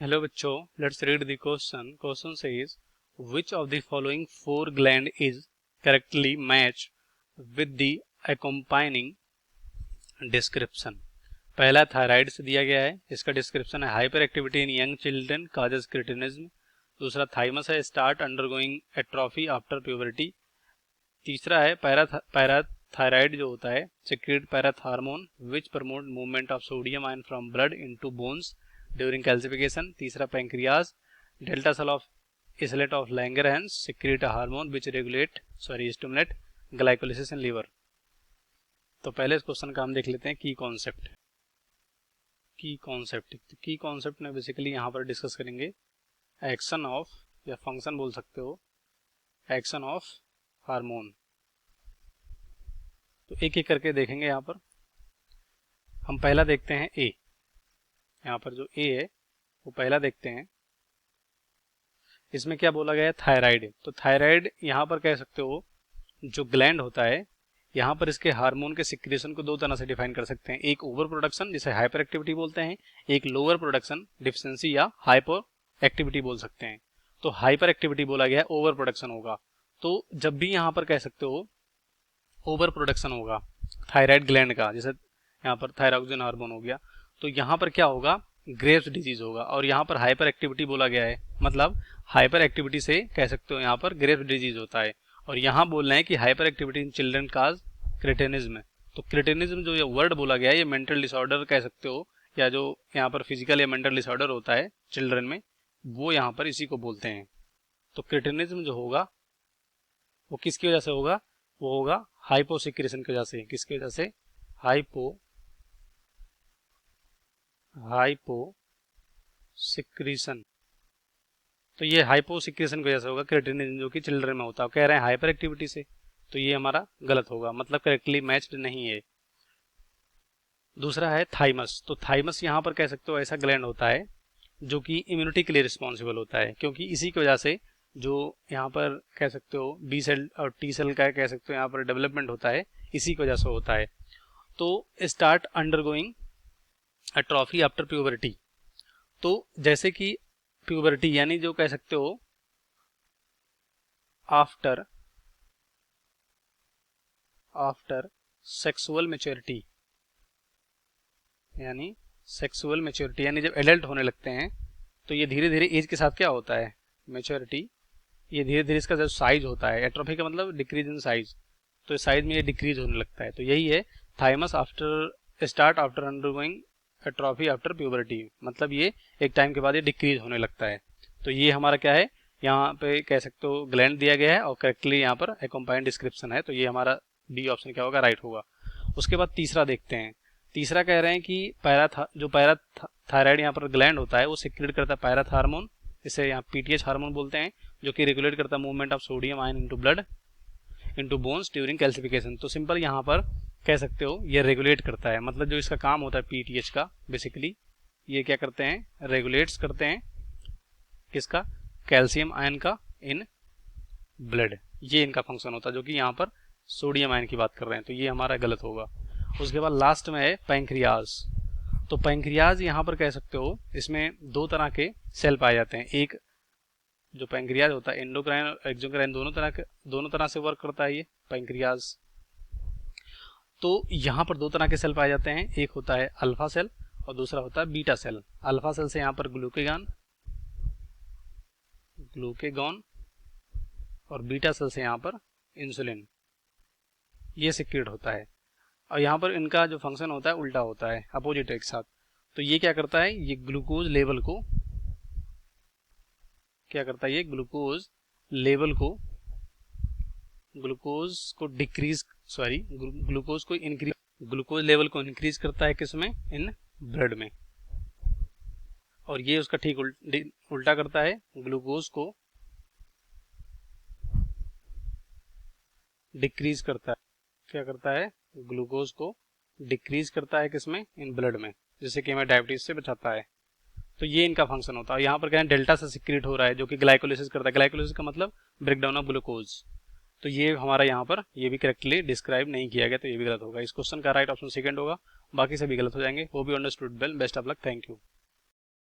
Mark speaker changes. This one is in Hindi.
Speaker 1: Hello बच्चों, let's read the question. Question says, which of the following four gland is correctly matched with the accompanying description? पहला थायराइड से दिया गया है, इसका डिस्क्रिप्शन है hyperactivity in young children causes cretinism. दूसरा थाइमस है start undergoing atrophy after puberty. तीसरा है पैराथायराइड जो होता है secrete parathormone which promote movement of sodium ion from blood into bones during calcification. तीसरा pancreas delta cell of islet of Langerhans secrete a hormone which stimulate glycolysis in liver। तो पहले इस क्वेश्चन का हम देख लेते हैं की कॉन्सेप्ट में बेसिकली यहाँ पर डिस्कस करेंगे एक्शन ऑफ या फंक्शन बोल सकते हो, एक्शन ऑफ हार्मोन। तो एक एक करके देखेंगे। यहाँ पर हम पहला देखते हैं ए, यहाँ पर जो ए है वो पहला देखते हैं। इसमें क्या बोला गया है, थायराइड। तो थायराइड यहाँ पर कह सकते हो जो ग्लैंड होता है, यहाँ पर इसके हार्मोन के सिक्रेशन को दो तरह से डिफाइन कर सकते हैं। एक ओवर प्रोडक्शन जिसे हाइपर एक्टिविटी बोलते हैं, एक लोअर प्रोडक्शन डिफिशिएंसी या हाइपर एक्टिविटी बोल सकते हैं। तो हाइपर एक्टिविटी बोला गया है, ओवर प्रोडक्शन होगा। तो जब भी यहाँ पर कह सकते हो ओवर प्रोडक्शन होगा थायराइड ग्लैंड का, जैसे यहाँ पर थायरॉक्सिन हार्मोन हो गया, तो यहाँ पर क्या होगा, ग्रेव्स डिजीज होगा। और यहाँ पर हाइपर एक्टिविटी बोला गया है, मतलब हाइपर एक्टिविटी से कह सकते हो यहाँ पर ग्रेव्स डिजीज होता है। और यहाँ बोल रहे हैं कि hyper activity in children cause cretinism. तो क्रिटिनिज्म जो ये वर्ड बोला गया है ये मेंटल डिसऑर्डर कह सकते हो, या जो यहाँ पर फिजिकल या मेंटल डिसऑर्डर होता है चिल्ड्रन में, वो यहाँ पर इसी को बोलते हैं। तो क्रिटिनिज्म जो होगा वो किसकी वजह से होगा, वो होगा हाइपोसिक्रेशन की वजह से। किसकी वजह से, हाइपोसिक्रेशन। तो ये हाइपोसिक्रेशन की वजह से होगा क्रिटिनिज्म जो कि चिल्ड्रन में होता है। कह रहे हैं हाइपर एक्टिविटी से, तो ये हमारा गलत होगा, मतलब करेक्टली मैच्ड नहीं है। दूसरा है थाइमस। तो थाइमस यहाँ पर कह सकते हो ऐसा ग्लैंड होता है जो कि इम्यूनिटी के लिए रिस्पॉन्सिबल होता है, क्योंकि इसी की वजह से जो यहाँ पर कह सकते हो बी सेल और टी सेल का कह सकते हो यहाँ पर डेवलपमेंट होता है, इसी की वजह से होता है। तो start undergoing atrophy after puberty. तो जैसे कि प्यूबर्टी यानी जो कह सकते हो आफ्टर सेक्सुअल मैच्योरिटी, यानी सेक्सुअल मैच्योरिटी यानी जब एडल्ट होने लगते हैं, तो ये धीरे धीरे एज के साथ क्या होता है, मैच्योरिटी, ये धीरे धीरे इसका जो साइज होता है, एट्रोफी का मतलब डिक्रीज इन साइज, तो साइज में ये डिक्रीज होने लगता है। तो यही है thymus start after undergoing atrophy after puberty, मतलब ये एक टाइम के बाद ये डिक्रीज होने लगता है। तो ये हमारा क्या है, यहाँ पे कह सकते हो ग्लैंड दिया गया है और करेक्टली यहाँ पर अकम्पाइंड डिस्क्रिप्शन है, तो ये हमारा बी ऑप्शन क्या होगा, राइट होगा। उसके बाद तीसरा देखते हैं। तीसरा कह रहे हैं कि पैराथायराइड यहाँ पर ग्लैंड होता है वो सिक्रेट करता है पैराथार्मोन, इसे यहाँ पीटीएच हार्मोन बोलते हैं, जो कि रेगुलेट करता है movement of sodium ion into blood into bones during calcification. तो सिंपल यहाँ पर कह सकते हो ये रेगुलेट करता है, मतलब जो इसका काम होता है पीटीएच का, बेसिकली ये क्या करते हैं, रेगुलेट्स करते हैं किसका, कैल्शियम आयन का इन ब्लड, ये इनका फंक्शन होता है, जो कि यहाँ पर सोडियम आयन की बात कर रहे हैं, तो ये हमारा गलत होगा। उसके बाद लास्ट में है पैंक्रियाज। तो पैंक्रियाज यहाँ पर कह सकते हो इसमें दो तरह के सेल पाए जाते हैं। एक जो पैंक्रियाज होता है एंडोक्राइन और एक्सोक्राइन दोनों तरह से वर्क करता है ये पैंक्रियाज। तो यहाँ पर दो तरह के सेल पाए जाते हैं, एक होता है अल्फा सेल और दूसरा होता है बीटा सेल। अल्फा सेल से यहाँ पर ग्लूकेगॉन और बीटा सेल से यहाँ पर इंसुलिन, ये सिक्रेट होता है। और यहाँ पर इनका जो फंक्शन होता है उल्टा होता है, अपोजिट एक साथ। तो ये क्या करता है, ये ग्लूकोज लेवल को क्या करता है, ये ग्लूकोज लेवल को इंक्रीज करता है किसमें, इन ब्लड में। और ये उसका ठीक उल्टा करता है, ग्लूकोज को डिक्रीज करता है। क्या करता है, ग्लूकोज को डिक्रीज करता है किसमें, इन ब्लड में, जिससे कि हमें डायबिटीज से बचाता है। तो ये इनका फंक्शन होता है। यहाँ पर क्या है, डेल्टा से सिक्रेट हो रहा है जो कि ग्लाइकोलिसिस करता है। ग्लाइकोलिसिस का मतलब ब्रेकडाउन ऑफ ग्लूकोज। तो ये हमारा यहाँ पर ये भी करेक्टली डिस्क्राइब नहीं किया गया, तो ये भी गलत होगा। इस क्वेश्चन का राइट ऑप्शन सेकंड होगा, बाकी सभी गलत हो जाएंगे। वो भी understood well, best of luck, thank you.